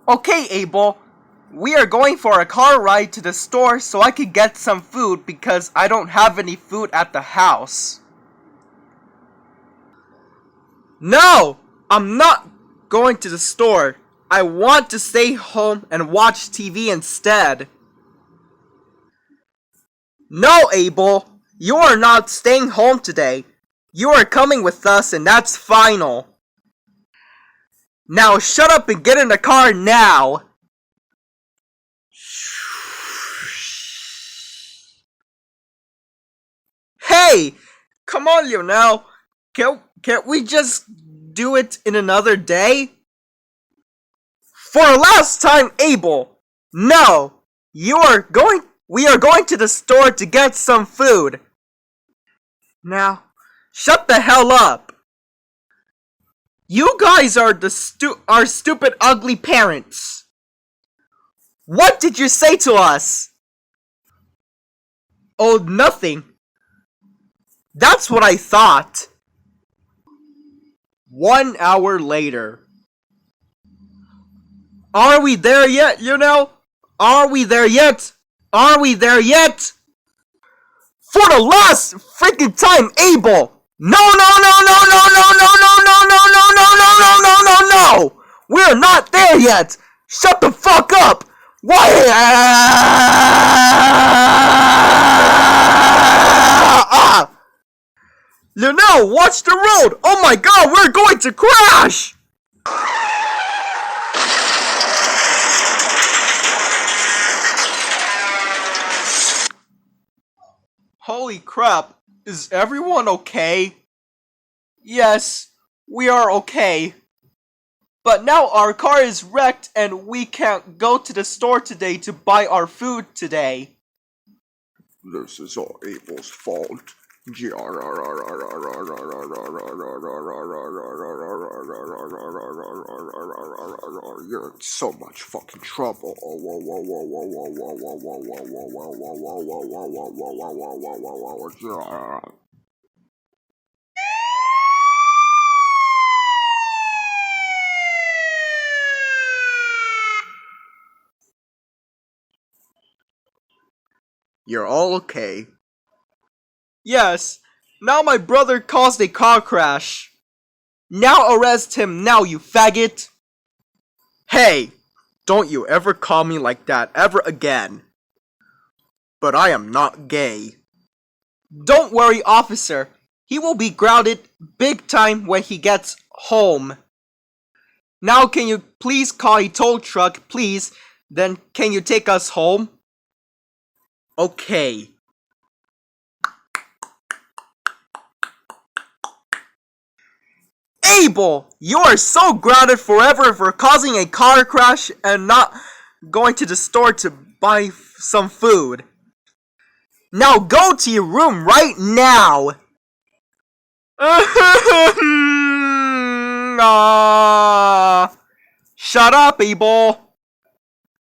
Okay, Abel. We are going for a car ride to the store so I can get some food because I don't have any food at the house. No! I'm not going to the store. I want to stay home and watch TV instead. No, Abel. You are not staying home today. You are coming with us and that's final. Now shut up and get in the car now. Hey! Come on, Lionel. Can't we just do it in another day? For the last time, Abel! No! We are going to the store to get some food. Now, shut the hell up! You guys are our stupid, ugly parents. What did you say to us? Oh, nothing. That's what I thought. 1 hour later. Are we there yet, Are we there yet? Are we there yet? For the last freaking time, Abel! No! We're not there yet! Shut the fuck up! Why? Lionel, watch the road! Oh my god, we're going to crash! Holy crap, is everyone okay? Yes, we are okay. But now our car is wrecked and we can't go to the store today to buy our food today. This is all Abel's fault. You're in so much fucking trouble. You're all okay. Yes, now my brother caused a car crash. Now arrest him now, you faggot. Hey, don't you ever call me like that ever again. But I am not gay. Don't worry, officer. He will be grounded big time when he gets home. Now can you please call a tow truck, please? Then can you take us home? Okay. Abel, you are so grounded forever for causing a car crash and not going to the store to buy some food. Now go to your room right now. Shut up, Abel.